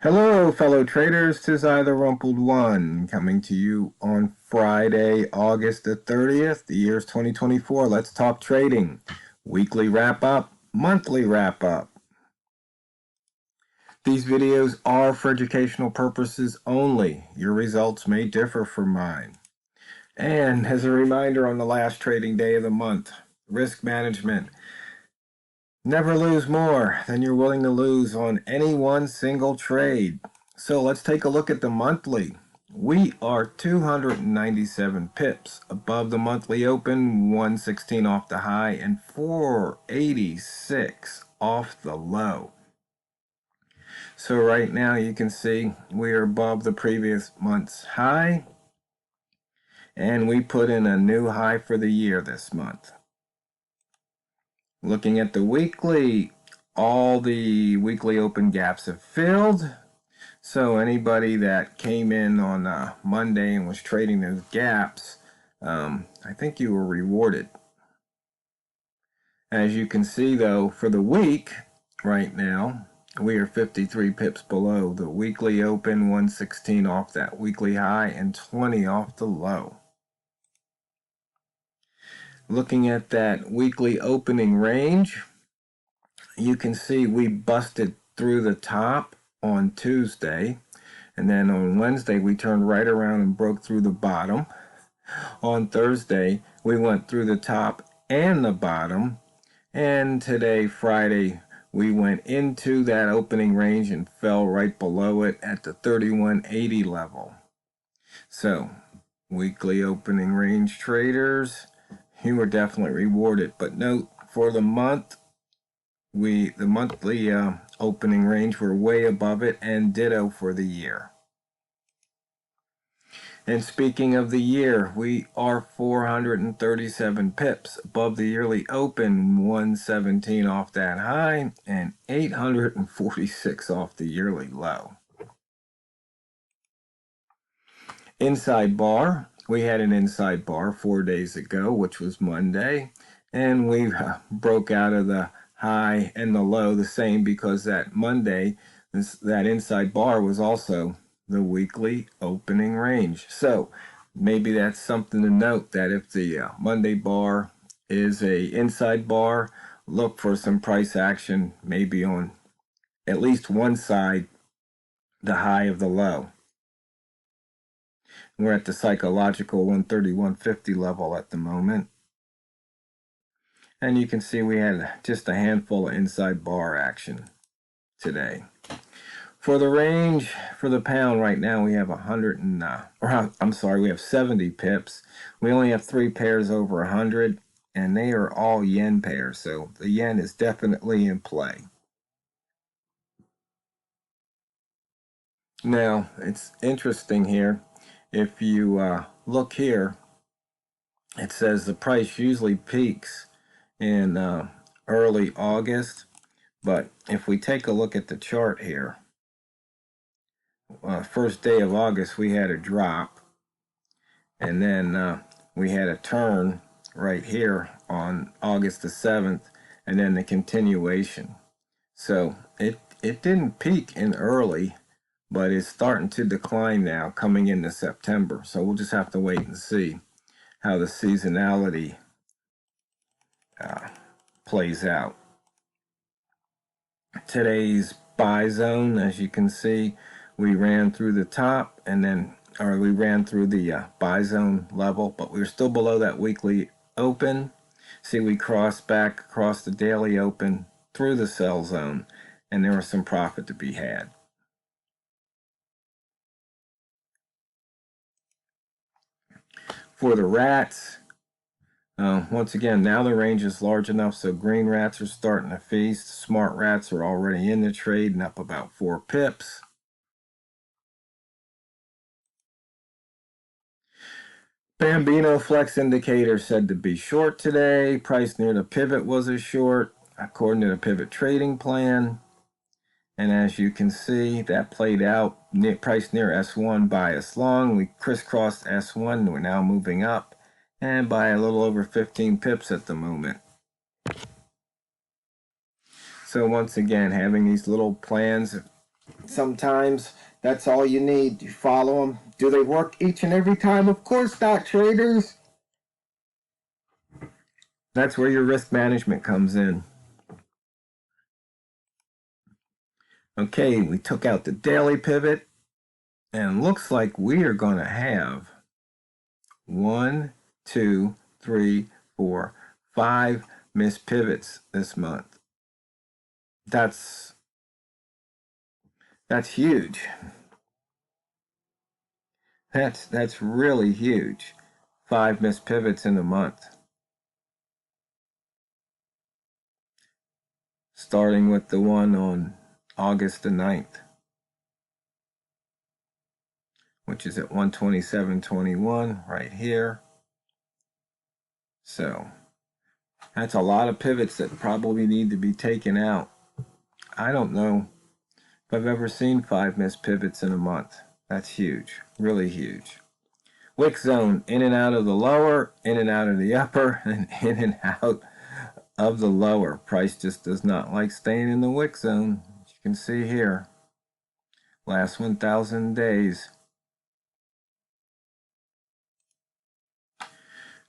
Hello, fellow traders. 'Tis I, TheRumpledOne, coming to you on Friday, August the 30th. The year's 2024. Let's talk trading. Weekly wrap-up, monthly wrap-up. These videos are for educational purposes only. Your results may differ from mine. And as a reminder, on the last trading day of the month, risk management. Never lose more than you're willing to lose on any one single trade. So let's take a look at the monthly. We are 297 pips above the monthly open, 116 off the high, and 486 off the low. So right now you can see we are above the previous month's high, and we put in a new high for the year this month. Looking at the weekly, all the weekly open gaps have filled. So anybody that came in on Monday and was trading those gaps, I think you were rewarded. As you can see though, for the week right now, we are 53 pips below the weekly open, 116 off that weekly high, and 20 off the low. Looking at that weekly opening range, you can see we busted through the top on Tuesday, and then on Wednesday we turned right around and broke through the bottom. On Thursday we went through the top and the bottom, and today, Friday, we went into that opening range and fell right below it at the 3180 level. So weekly opening range traders, you were definitely rewarded. But note, for the month, the monthly opening range were way above it, and ditto for the year. And speaking of the year, we are 437 pips above the yearly open, 117 off that high, and 846 off the yearly low. Inside bar, we had an inside bar 4 days ago, which was Monday, and we broke out of the high and the low the same, because that Monday, that inside bar was also the weekly opening range. So maybe that's something to note, that if the Monday bar is a inside bar, look for some price action, maybe on at least one side, the high of the low. We're at the psychological 130-150 level at the moment. And you can see we had just a handful of inside bar action today. For the range, for the pound right now, we have we have 70 pips. We only have 3 pairs over 100, and they are all yen pairs, so the yen is definitely in play. Now, it's interesting here. If you look here, it says the price usually peaks in early August, but if we take a look at the chart here, first day of August we had a drop, and then we had a turn right here on August the 7th, and then the continuation. So it didn't peak in early, but it's starting to decline now coming into September. So we'll just have to wait and see how the seasonality plays out. Today's buy zone, as you can see, we ran through the top, and then we ran through the buy zone level, but we were still below that weekly open. See, we crossed back across the daily open through the sell zone, and there was some profit to be had. For the rats, once again, now the range is large enough so green rats are starting to feast. Smart rats are already in the trade and up about 4 pips. Bambino Flex indicator said to be short today. Price near the pivot was a short, according to the pivot trading plan. And as you can see, that played out. Price near S1, bias long. We crisscrossed S1, and we're now moving up, and by a little over 15 pips at the moment. So once again, having these little plans Sometimes that's all you need. You follow them. Do they work each and every time? Of course not, traders. That's where your risk management comes in. Okay, we took out the daily pivot, and looks like we are going to have 1, 2, 3, 4, 5 missed pivots this month. That's huge. That's really huge. 5 missed pivots in a month. Starting with the one on August the 9th, which is at 127.21 right here. So that's a lot of pivots that probably need to be taken out. I don't know if I've ever seen 5 missed pivots in a month. That's huge, really huge. Wick zone, in and out of the lower, in and out of the upper, and in and out of the lower. Price just does not like staying in the wick zone, as you can see here. Last 1,000 days.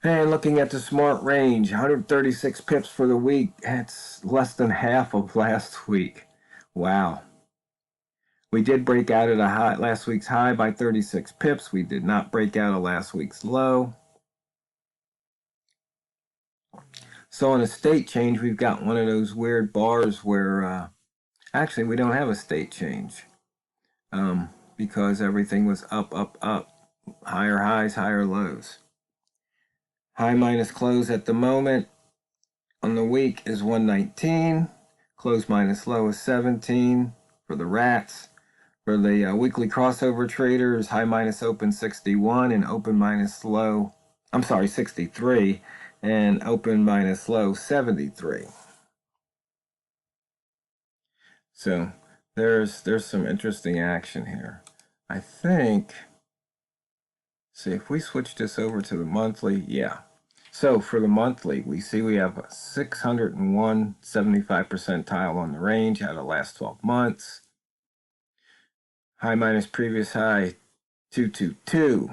And looking at the smart range, 136 pips for the week. That's less than half of last week. Wow. We did break out at a high, last week's high by 36 pips. We did not break out of last week's low. So on a state change, we've got one of those weird bars where actually we don't have a state change because everything was up, up, up. Higher highs, higher lows. High minus close at the moment on the week is 119. Close minus low is 17 for the rats. For the weekly crossover traders, high minus open 61 and open minus low, 63 and open minus low 73. So there's some interesting action here. I think, see if we switch this over to the monthly, yeah. So for the monthly, we see we have a 601 75 percentile on the range out of the last 12 months. High minus previous high 222.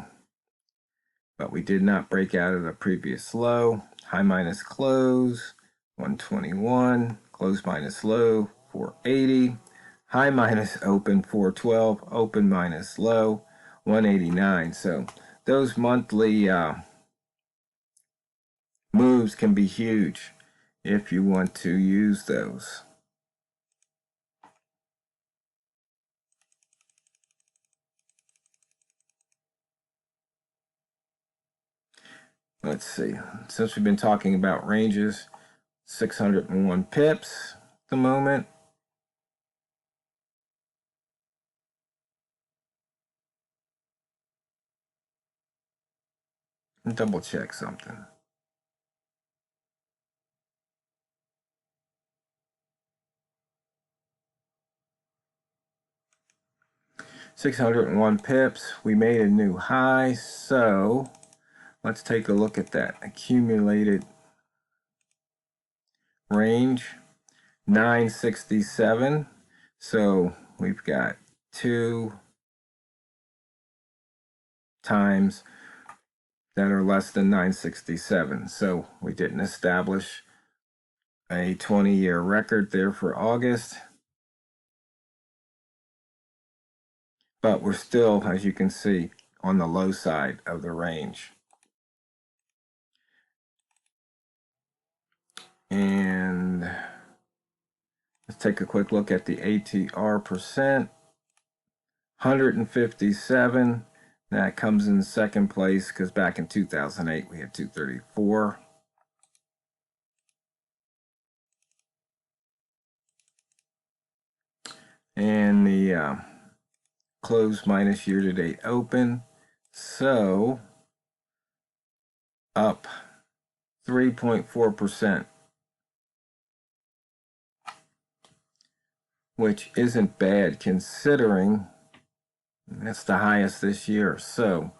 But we did not break out of the previous low. High minus close 121. Close minus low 480. High minus open 412. Open minus low 189. So those monthly moves can be huge if you want to use those. Let's see. Since we've been talking about ranges, 601 pips at the moment. Double check something. $601 pips. We made a new high, so let's take a look at that accumulated range. 967. So we've got 2 times that are less than 967. So we didn't establish a 20-year record there for August. But we're still, as you can see, on the low side of the range. And let's take a quick look at the ATR percent. 157. That comes in second place because back in 2008 we had 234. And the close minus year-to-date open. So up 3.4%, which isn't bad considering that's the highest this year. So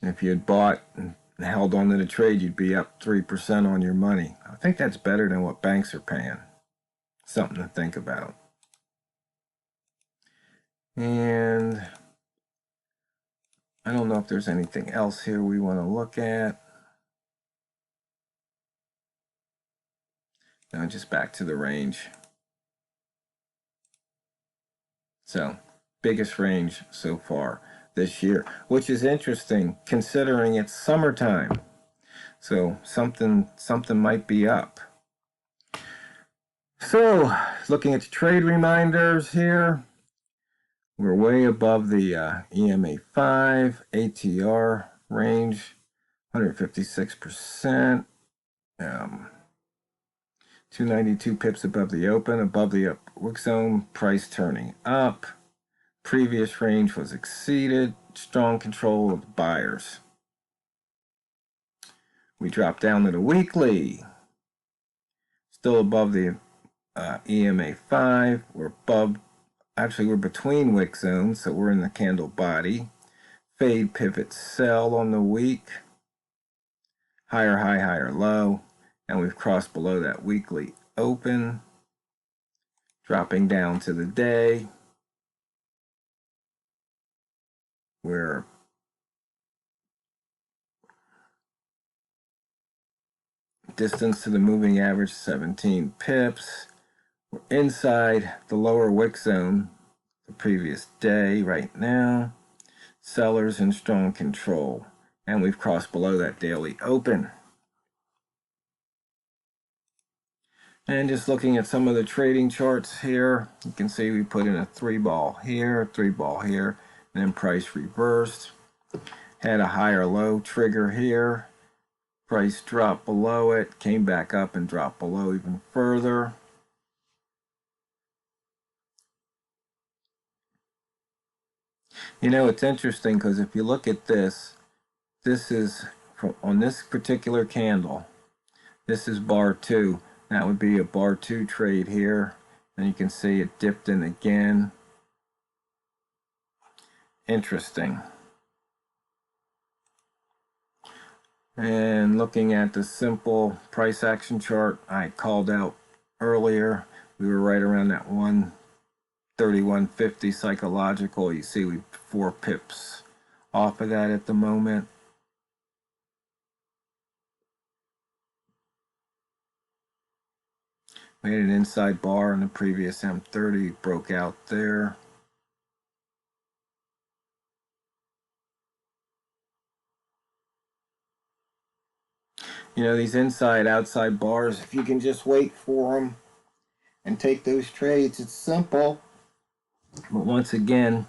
if you had bought and held on to the trade, you'd be up 3% on your money. I think that's better than what banks are paying. Something to think about. And I don't know if there's anything else here we want to look at. No, just back to the range. So, biggest range so far this year, which is interesting considering it's summertime. So something might be up. So, looking at the trade reminders here, we're way above the EMA 5 ATR range, 156%. 292 pips above the open, above the wick zone, price turning up. Previous range was exceeded, strong control of the buyers. We drop down to the weekly, still above the EMA 5. We're above, actually we're between wick zones, so we're in the candle body. Fade, pivot, sell on the week. Higher high, higher low, and we've crossed below that weekly open. Dropping down to the day, we're distance to the moving average 17 pips. We're inside the lower wick zone the previous day right now. Sellers in strong control, and we've crossed below that daily open. And just looking at some of the trading charts here, you can see we put in a 3-ball here, 3-ball here, and then price reversed. Had a higher low trigger here. Price dropped below it, came back up and dropped below even further. You know, it's interesting because if you look at this, this is on this particular candle, this is bar 2. That would be a bar 2 trade here. And you can see it dipped in again. Interesting. And looking at the simple price action chart I called out earlier, we were right around that 131.50 psychological. You see we 4 pips off of that at the moment. We had an inside bar in the previous M30, broke out there. You know, these inside outside bars, if you can just wait for them and take those trades, it's simple. But once again,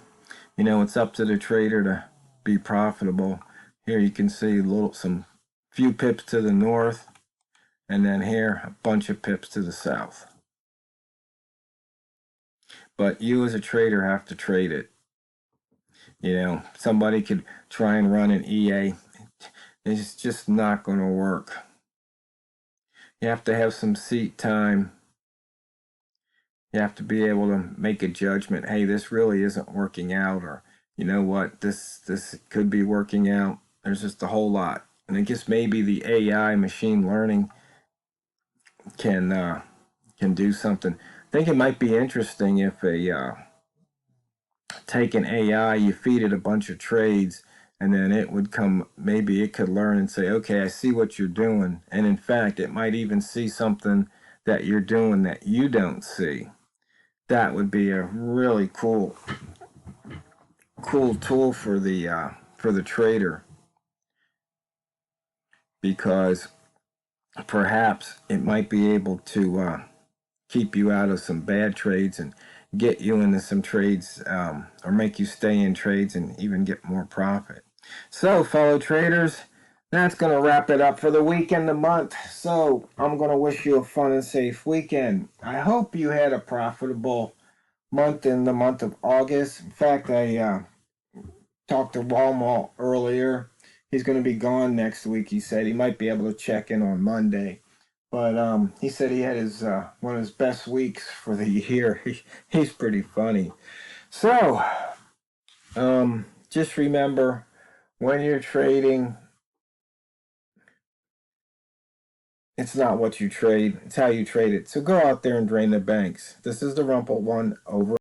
you know, it's up to the trader to be profitable. Here you can see some few pips to the north, and then here a bunch of pips to the south. But you as a trader have to trade it. You know, somebody could try and run an EA. It's just not going to work. You have to have some seat time. You have to be able to make a judgment. Hey, this really isn't working out, or you know what, this could be working out. There's just a whole lot, and I guess maybe the AI machine learning can do something. I think it might be interesting if take an AI, you feed it a bunch of trades, and then it would come, maybe it could learn and say, okay, I see what you're doing. And in fact, it might even see something that you're doing that you don't see. That would be a really cool tool for the trader, because perhaps it might be able to keep you out of some bad trades and get you into some trades, or make you stay in trades and even get more profit. So, fellow traders, that's going to wrap it up for the week and the month. So, I'm going to wish you a fun and safe weekend. I hope you had a profitable month in the month of August. In fact, I talked to Walmart earlier. He's going to be gone next week. He said he might be able to check in on Monday. But he said he had his one of his best weeks for the year. He's pretty funny. So, just remember, when you're trading, it's not what you trade, it's how you trade it. So go out there and drain the banks. This is TheRumpledOne, over.